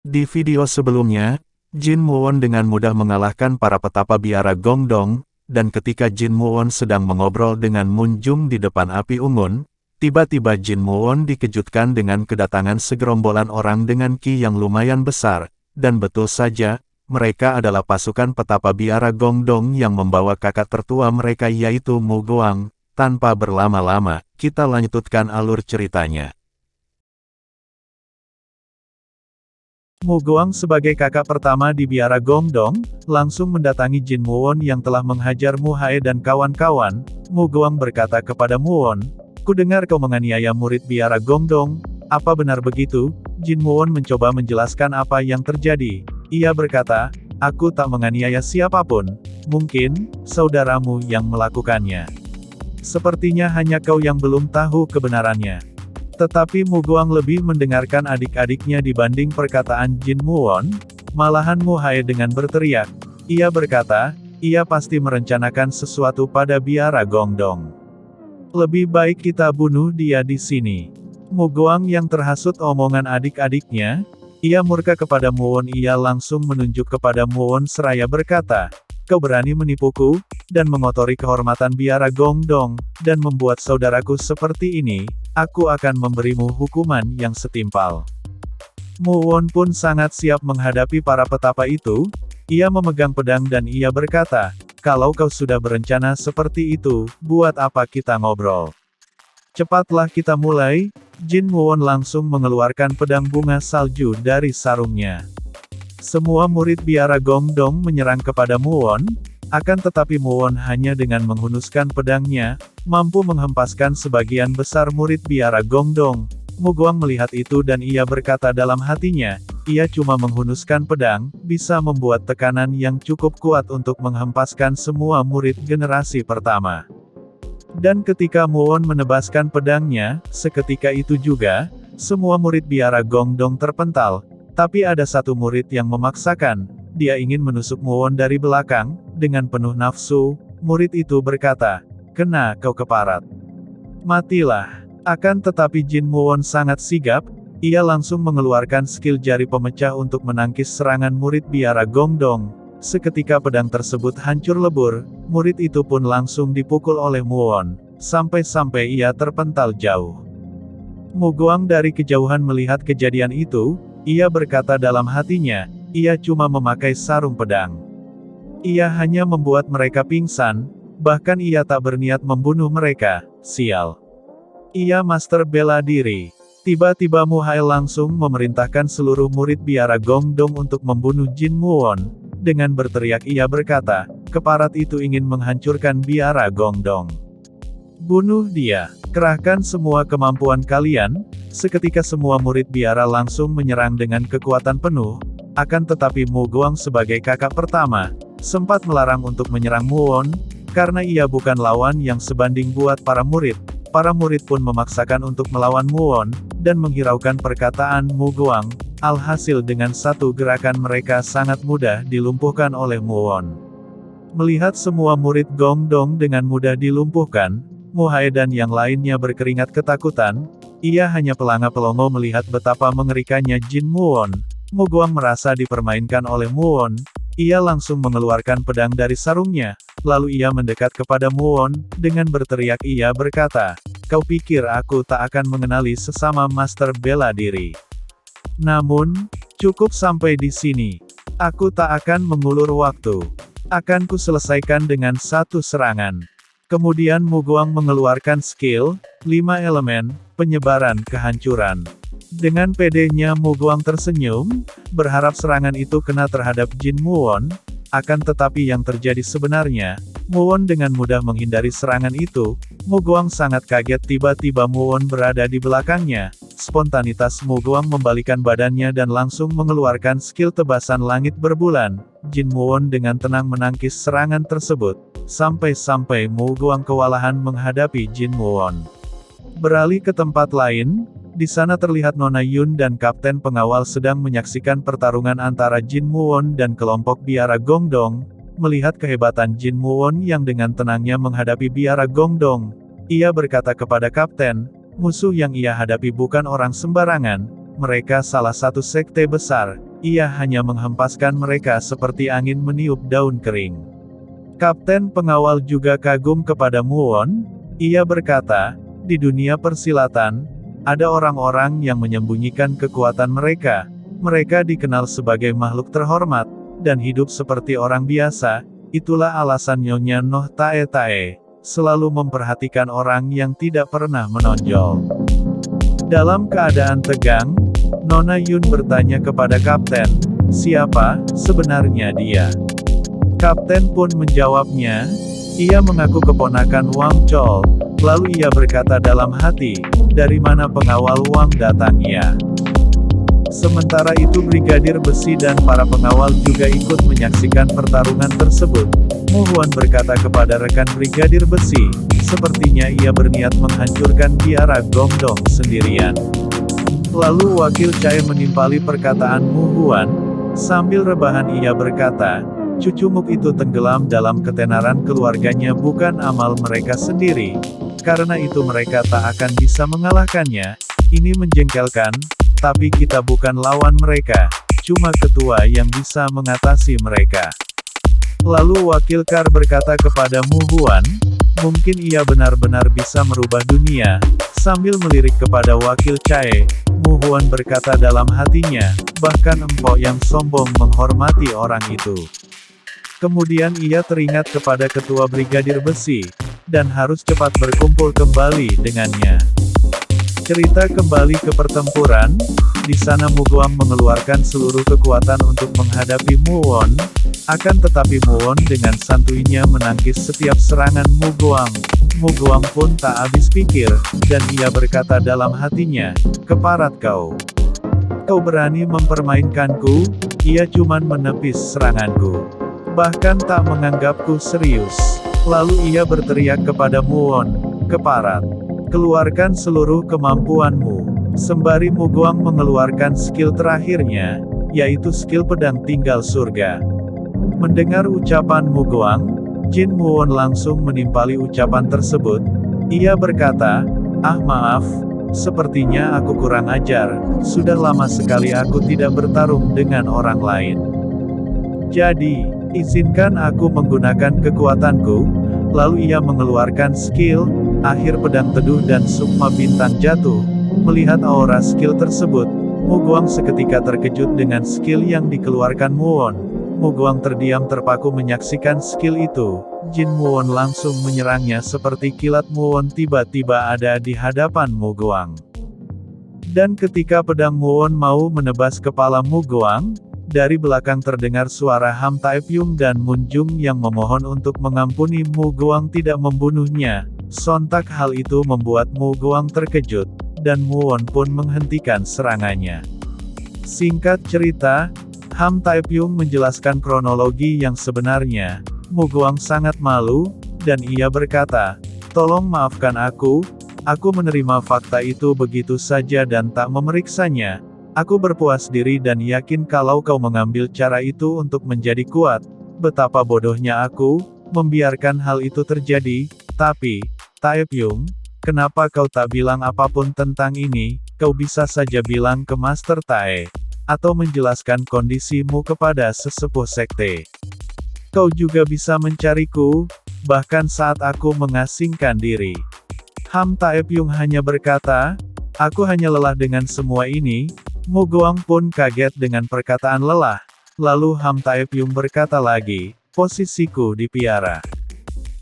Di video sebelumnya, Jin Muon dengan mudah mengalahkan para petapa biara Gongdong, dan ketika Jin Muon sedang mengobrol dengan Mun Jung di depan api unggun, tiba-tiba Jin Muon dikejutkan dengan kedatangan segerombolan orang dengan ki yang lumayan besar, dan betul saja, mereka adalah pasukan petapa biara Gongdong yang membawa kakak tertua mereka yaitu Mu Guang. Tanpa berlama-lama, kita lanjutkan alur ceritanya. Mu Guang sebagai kakak pertama di biara Gongdong, langsung mendatangi Jin Muon yang telah menghajar Mu Hae dan kawan-kawan. Mu Guang berkata kepada Muon, "Ku dengar kau menganiaya murid biara Gongdong, apa benar begitu?" Jin Muon mencoba menjelaskan apa yang terjadi. Ia berkata, "Aku tak menganiaya siapapun, mungkin, saudaramu yang melakukannya. Sepertinya hanya kau yang belum tahu kebenarannya." Tetapi Mu Guang lebih mendengarkan adik-adiknya dibanding perkataan Jin Muon, malahan Mu Hae dengan berteriak. Ia berkata, ia pasti merencanakan sesuatu pada biara Gongdong. Lebih baik kita bunuh dia di sini. Mu Guang yang terhasut omongan adik-adiknya, ia murka kepada Muon. Ia langsung menunjuk kepada Muon seraya berkata, "Kau berani menipuku, dan mengotori kehormatan biara Gongdong, dan membuat saudaraku seperti ini, aku akan memberimu hukuman yang setimpal." Muon pun sangat siap menghadapi para petapa itu. Ia memegang pedang dan ia berkata, "Kalau kau sudah berencana seperti itu, buat apa kita ngobrol? Cepatlah kita mulai." Jin Muon langsung mengeluarkan pedang bunga salju dari sarungnya. Semua murid biara Gongdong menyerang kepada Muon, akan tetapi Muon hanya dengan menghunuskan pedangnya, mampu menghempaskan sebagian besar murid biara Gongdong. Mu Guang melihat itu dan ia berkata dalam hatinya, ia cuma menghunuskan pedang, bisa membuat tekanan yang cukup kuat untuk menghempaskan semua murid generasi pertama. Dan ketika Muon menebaskan pedangnya, seketika itu juga, semua murid biara Gongdong terpental. Tapi ada satu murid yang memaksakan, dia ingin menusuk Muon dari belakang, dengan penuh nafsu, murid itu berkata, "Kena kau keparat. Matilah." Akan tetapi Jin Muon sangat sigap, ia langsung mengeluarkan skill jari pemecah untuk menangkis serangan murid biara Gongdong. Seketika pedang tersebut hancur lebur, murid itu pun langsung dipukul oleh Muon, sampai-sampai ia terpental jauh. Mu Guang dari kejauhan melihat kejadian itu, ia berkata dalam hatinya, ia cuma memakai sarung pedang. Ia hanya membuat mereka pingsan, bahkan ia tak berniat membunuh mereka, sial. Ia master bela diri. Tiba-tiba Mu Hae langsung memerintahkan seluruh murid biara Gongdong untuk membunuh Jin Muon. Dengan berteriak ia berkata, keparat itu ingin menghancurkan biara Gongdong. Bunuh dia, kerahkan semua kemampuan kalian. Seketika semua murid biara langsung menyerang dengan kekuatan penuh, akan tetapi Mu Guang sebagai kakak pertama, sempat melarang untuk menyerang Muon, karena ia bukan lawan yang sebanding buat para murid. Para murid pun memaksakan untuk melawan Muon, dan menghiraukan perkataan Mu Guang, alhasil dengan satu gerakan mereka sangat mudah dilumpuhkan oleh Muon. Melihat semua murid Gongdong dengan mudah dilumpuhkan, Mu Hae dan yang lainnya berkeringat ketakutan. Ia hanya pelanga-pelongo melihat betapa mengerikannya Jin Muon. Mu Guang merasa dipermainkan oleh Muon. Ia langsung mengeluarkan pedang dari sarungnya, lalu ia mendekat kepada Muon. Dengan berteriak ia berkata, "Kau pikir aku tak akan mengenali sesama master bela diri? Namun, cukup sampai di sini. Aku tak akan mengulur waktu. Akan ku selesaikan dengan satu serangan." Kemudian Mu Guang mengeluarkan skill, 5 elemen, penyebaran kehancuran. Dengan pedenya Mu Guang tersenyum, berharap serangan itu kena terhadap Jin Muon, akan tetapi yang terjadi sebenarnya, Muon dengan mudah menghindari serangan itu. Mu Guang sangat kaget tiba-tiba Muon berada di belakangnya. Spontanitas Mu Guang membalikan badannya dan langsung mengeluarkan skill tebasan langit berbulan. Jin Muon dengan tenang menangkis serangan tersebut, sampai-sampai Mu Guang kewalahan menghadapi Jin Muon. Beralih ke tempat lain, di sana terlihat Nona Yun dan kapten pengawal sedang menyaksikan pertarungan antara Jin Muon dan kelompok biara Gongdong. Melihat kehebatan Jin Muon yang dengan tenangnya menghadapi biara Gongdong, ia berkata kepada kapten, musuh yang ia hadapi bukan orang sembarangan, mereka salah satu sekte besar, ia hanya menghempaskan mereka seperti angin meniup daun kering. Kapten pengawal juga kagum kepada Muwon. Ia berkata, di dunia persilatan, ada orang-orang yang menyembunyikan kekuatan mereka. Mereka dikenal sebagai makhluk terhormat, dan hidup seperti orang biasa. Itulah alasan Nyonya Noh Tae Tae selalu memperhatikan orang yang tidak pernah menonjol. Dalam keadaan tegang, Nona Yun bertanya kepada Kapten, siapa sebenarnya dia? Kapten pun menjawabnya, ia mengaku keponakan Wang Chol. Lalu ia berkata dalam hati, dari mana pengawal Wang datangnya? Sementara itu Brigadir Besi dan para pengawal juga ikut menyaksikan pertarungan tersebut. Muhwon berkata kepada rekan Brigadir Besi, sepertinya ia berniat menghancurkan biara Gongdong sendirian. Lalu Wakil Chae menimpali perkataan Muhwon, sambil rebahan ia berkata, cucu Muk itu tenggelam dalam ketenaran keluarganya bukan amal mereka sendiri. Karena itu mereka tak akan bisa mengalahkannya. Ini menjengkelkan. Tapi kita bukan lawan mereka, cuma ketua yang bisa mengatasi mereka. Lalu Wakil Kar berkata kepada Muhwon, mungkin ia benar-benar bisa merubah dunia. Sambil melirik kepada Wakil Chae, Muhwon berkata dalam hatinya, bahkan empok yang sombong menghormati orang itu. Kemudian ia teringat kepada ketua Brigadir Besi, dan harus cepat berkumpul kembali dengannya. Cerita kembali ke pertempuran. Di sana Muguang mengeluarkan seluruh kekuatan untuk menghadapi Muwon. Akan tetapi Muwon dengan santuinya menangkis setiap serangan Muguang. Muguang pun tak habis pikir, dan ia berkata dalam hatinya, keparat kau. Kau berani mempermainkanku, ia cuman menepis seranganku. Bahkan tak menganggapku serius. Lalu ia berteriak kepada Muwon, keparat. Keluarkan seluruh kemampuanmu. Sembari Muguang mengeluarkan skill terakhirnya, yaitu skill pedang tinggal surga. Mendengar ucapan Muguang, Jin Muwon langsung menimpali ucapan tersebut. Ia berkata, maaf, sepertinya aku kurang ajar, sudah lama sekali aku tidak bertarung dengan orang lain. Jadi, izinkan aku menggunakan kekuatanku. Lalu ia mengeluarkan skill, akhir pedang teduh dan sukma bintang jatuh. Melihat aura skill tersebut, Muguang seketika terkejut dengan skill yang dikeluarkan Muwon. Muguang terdiam terpaku menyaksikan skill itu. Jin Muwon langsung menyerangnya seperti kilat. Muwon tiba-tiba ada di hadapan Muguang. Dan ketika pedang Muwon mau menebas kepala Muguang, dari belakang terdengar suara Ham Taepyung dan Munjung yang memohon untuk mengampuni Muguang tidak membunuhnya. Sontak hal itu membuat Muguang terkejut, dan Muwon pun menghentikan serangannya. Singkat cerita, Ham Taepyung menjelaskan kronologi yang sebenarnya. Muguang sangat malu, dan ia berkata, tolong maafkan aku menerima fakta itu begitu saja dan tak memeriksanya. Aku berpuas diri dan yakin kalau kau mengambil cara itu untuk menjadi kuat. Betapa bodohnya aku, membiarkan hal itu terjadi. Tapi, Taepyung, kenapa kau tak bilang apapun tentang ini? Kau bisa saja bilang ke Master Tae, atau menjelaskan kondisimu kepada sesepuh sekte. Kau juga bisa mencariku, bahkan saat aku mengasingkan diri. Ham Taepyung hanya berkata, aku hanya lelah dengan semua ini. Muguang pun kaget dengan perkataan lelah. Lalu Ham Taepyung berkata lagi, posisiku dipiara.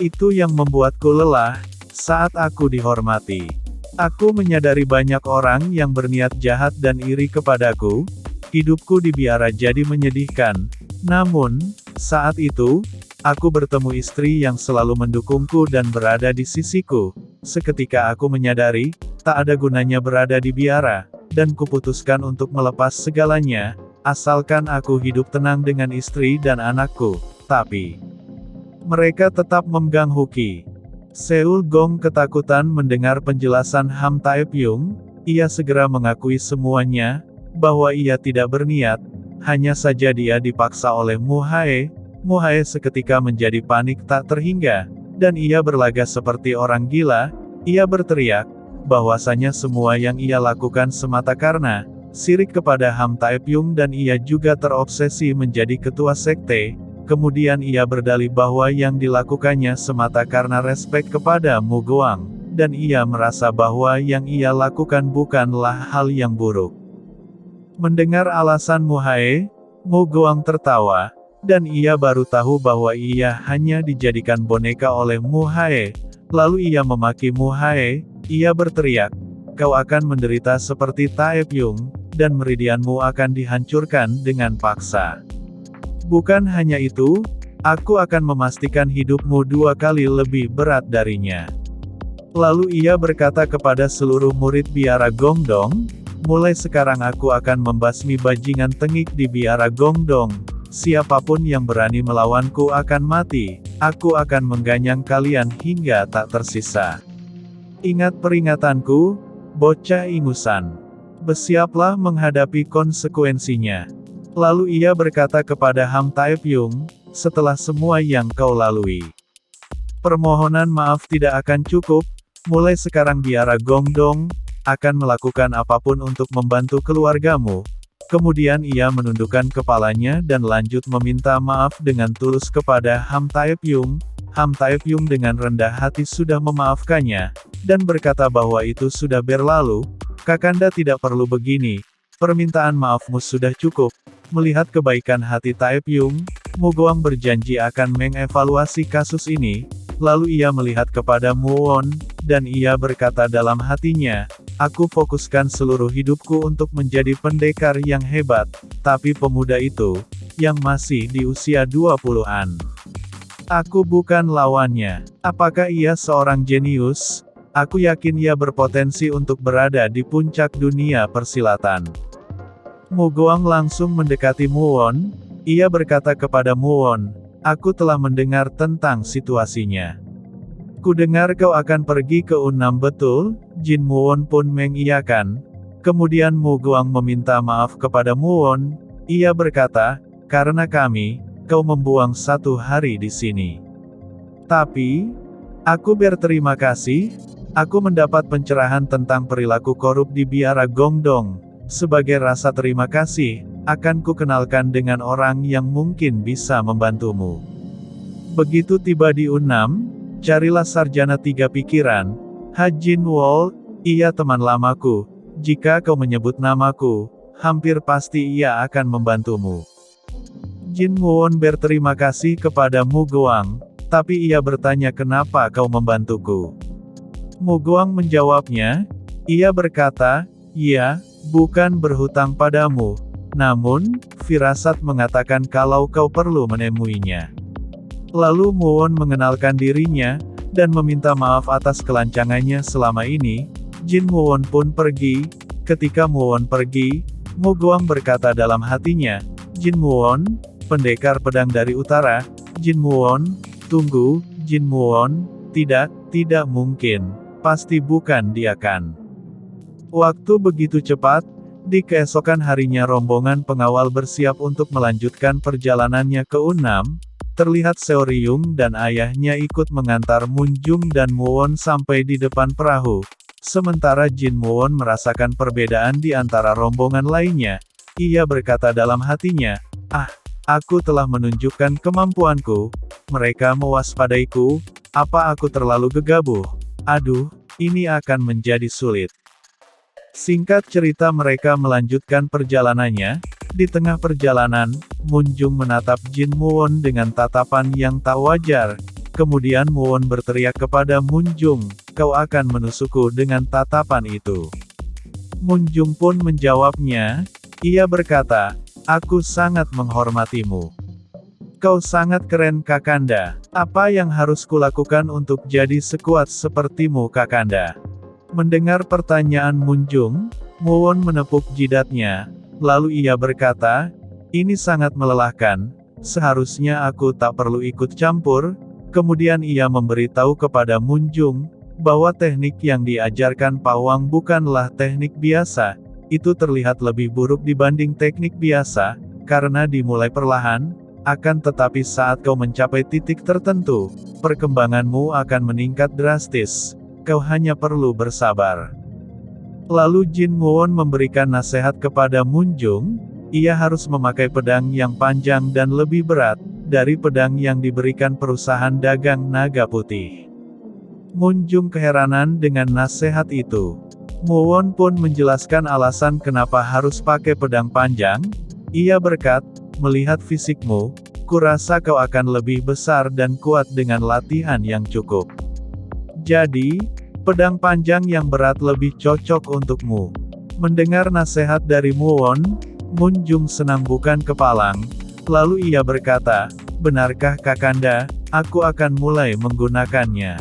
Itu yang membuatku lelah, saat aku dihormati. Aku menyadari banyak orang yang berniat jahat dan iri kepadaku. Hidupku dibiara jadi menyedihkan. Namun, saat itu, aku bertemu istri yang selalu mendukungku dan berada di sisiku. Seketika aku menyadari, tak ada gunanya berada di biara. Dan kuputuskan untuk melepas segalanya, asalkan aku hidup tenang dengan istri dan anakku. Tapi, mereka tetap menggangguki. Seul Gong ketakutan mendengar penjelasan Ham Taepyung. Ia segera mengakui semuanya, bahwa ia tidak berniat, hanya saja dia dipaksa oleh Mu Hae. Mu Hae seketika menjadi panik tak terhingga, dan ia berlaga seperti orang gila. Ia berteriak, bahwasanya semua yang ia lakukan semata karena sirik kepada Ham Taepyung dan ia juga terobsesi menjadi ketua sekte. Kemudian ia berdalih bahwa yang dilakukannya semata karena respek kepada Mu Guang, dan ia merasa bahwa yang ia lakukan bukanlah hal yang buruk. Mendengar alasan Mu Hae, Mu Guang tertawa, dan ia baru tahu bahwa ia hanya dijadikan boneka oleh Mu Hae. Lalu ia memaki Mu Hae, ia berteriak, "Kau akan menderita seperti Taepyung, dan meridianmu akan dihancurkan dengan paksa. Bukan hanya itu, aku akan memastikan hidupmu 2 kali lebih berat darinya." Lalu ia berkata kepada seluruh murid biara Gongdong, "Mulai sekarang aku akan membasmi bajingan tengik di biara Gongdong. Siapapun yang berani melawanku akan mati. Aku akan mengganyang kalian hingga tak tersisa. Ingat peringatanku, bocah ingusan. Bersiaplah menghadapi konsekuensinya." Lalu ia berkata kepada Ham Taepyung, "Setelah semua yang kau lalui, permohonan maaf tidak akan cukup. Mulai sekarang biara Gongdong akan melakukan apapun untuk membantu keluargamu." Kemudian ia menundukkan kepalanya dan lanjut meminta maaf dengan tulus kepada Ham Taepyung. Ham Taepyung dengan rendah hati sudah memaafkannya, dan berkata bahwa itu sudah berlalu. "Kakanda tidak perlu begini. Permintaan maafmu sudah cukup." Melihat kebaikan hati Taepyung, Mu Guang berjanji akan mengevaluasi kasus ini. Lalu ia melihat kepada Mu Won, dan ia berkata dalam hatinya, "Aku fokuskan seluruh hidupku untuk menjadi pendekar yang hebat, tapi pemuda itu, yang masih di usia 20-an. Aku bukan lawannya. Apakah ia seorang jenius? Aku yakin ia berpotensi untuk berada di puncak dunia persilatan." Mu Guang langsung mendekati Mu Won. Ia berkata kepada Mu Won, "Aku telah mendengar tentang situasinya. Kudengar kau akan pergi ke U6 betul?" Jin Mu Won pun mengiyakan. Kemudian Mu Guang meminta maaf kepada Mu Won. Ia berkata, "Karena kau membuang 1 hari di sini. Tapi, aku berterima kasih. Aku mendapat pencerahan tentang perilaku korup di biara Gongdong. Sebagai rasa terima kasih, akan kukenalkan dengan orang yang mungkin bisa membantumu. Begitu tiba di U6, carilah sarjana 3 pikiran, Ha Jin Wol, ia teman lamaku. Jika kau menyebut namaku, hampir pasti ia akan membantumu." Jin Mu Won berterima kasih kepada Mu Guang, tapi ia bertanya, "Kenapa kau membantuku?" Mu Guang menjawabnya. Ia berkata, "Ya, bukan berhutang padamu. Namun, firasat mengatakan kalau kau perlu menemuinya." Lalu Mu Won mengenalkan dirinya, dan meminta maaf atas kelancangannya selama ini. Jin Mu Won pun pergi. Ketika Mu Won pergi, Mu Guang berkata dalam hatinya, "Jin Mu Won, pendekar pedang dari utara." Jin Mu Won, "Tunggu, Jin Mu Won, tidak mungkin. Pasti bukan dia kan." Waktu begitu cepat, di keesokan harinya rombongan pengawal bersiap untuk melanjutkan perjalanannya ke U6, terlihat Seoryung dan ayahnya ikut mengantar Munjung dan Muwon sampai di depan perahu. Sementara Jin Muwon merasakan perbedaan di antara rombongan lainnya. Ia berkata dalam hatinya, "Ah, aku telah menunjukkan kemampuanku. Mereka mewaspadaiku. Apa aku terlalu gegabah? Aduh, ini akan menjadi sulit." Singkat cerita, mereka melanjutkan perjalanannya. Di tengah perjalanan, Munjung menatap Jin Muwon dengan tatapan yang tak wajar. Kemudian Muwon berteriak kepada Munjung, "Kau akan menusukku dengan tatapan itu." Munjung pun menjawabnya. Ia berkata, "Aku sangat menghormatimu. Kau sangat keren Kakanda. Apa yang harus kulakukan untuk jadi sekuat sepertimu Kakanda?" Mendengar pertanyaan Munjung, Muwon menepuk jidatnya. Lalu ia berkata, "Ini sangat melelahkan. Seharusnya aku tak perlu ikut campur." Kemudian ia memberitahu kepada Munjung, bahwa teknik yang diajarkan Pawang bukanlah teknik biasa. Itu terlihat lebih buruk dibanding teknik biasa, karena dimulai perlahan, akan tetapi saat kau mencapai titik tertentu, perkembanganmu akan meningkat drastis. Kau hanya perlu bersabar. Lalu Jin Muon memberikan nasihat kepada Munjung, ia harus memakai pedang yang panjang dan lebih berat, dari pedang yang diberikan perusahaan dagang naga putih. Munjung keheranan dengan nasihat itu. Muon pun menjelaskan alasan kenapa harus pakai pedang panjang. Ia berkata, melihat fisikmu, kurasa kau akan lebih besar dan kuat dengan latihan yang cukup. Jadi, pedang panjang yang berat lebih cocok untukmu. Mendengar nasihat dari Muon, Munjung senang bukan kepalang. Lalu ia berkata, benarkah Kakanda, aku akan mulai menggunakannya.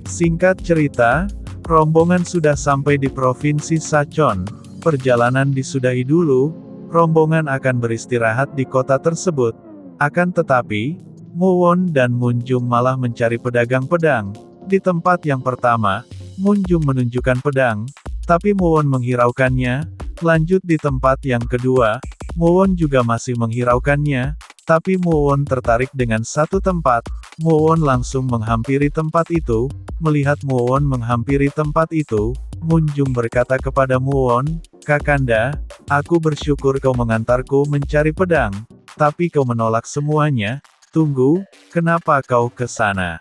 Singkat cerita, rombongan sudah sampai di Provinsi Sachon. Perjalanan disudahi dulu, rombongan akan beristirahat di kota tersebut. Akan tetapi, Muon dan Munjung malah mencari pedagang pedang. Di tempat yang pertama, Munjung menunjukkan pedang, tapi Muon menghiraukannya. Lanjut di tempat yang kedua, Muon juga masih menghiraukannya, tapi Muon tertarik dengan satu tempat. Muon langsung menghampiri tempat itu. Melihat Muon menghampiri tempat itu, Munjung berkata kepada Muon, Kakanda, aku bersyukur kau mengantarku mencari pedang, tapi kau menolak semuanya. Tunggu, kenapa kau ke sana?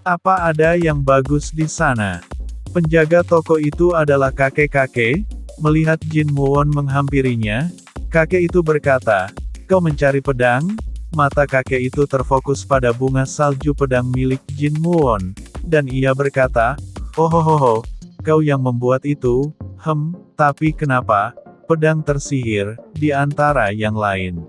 Apa ada yang bagus di sana? Penjaga toko itu adalah kakek-kakek. Melihat Jin Muon menghampirinya, kakek itu berkata, kau mencari pedang? Mata kakek itu terfokus pada bunga salju pedang milik Jin Muon, dan ia berkata, oh, kau yang membuat itu, tapi kenapa? Pedang tersihir, di antara yang lain.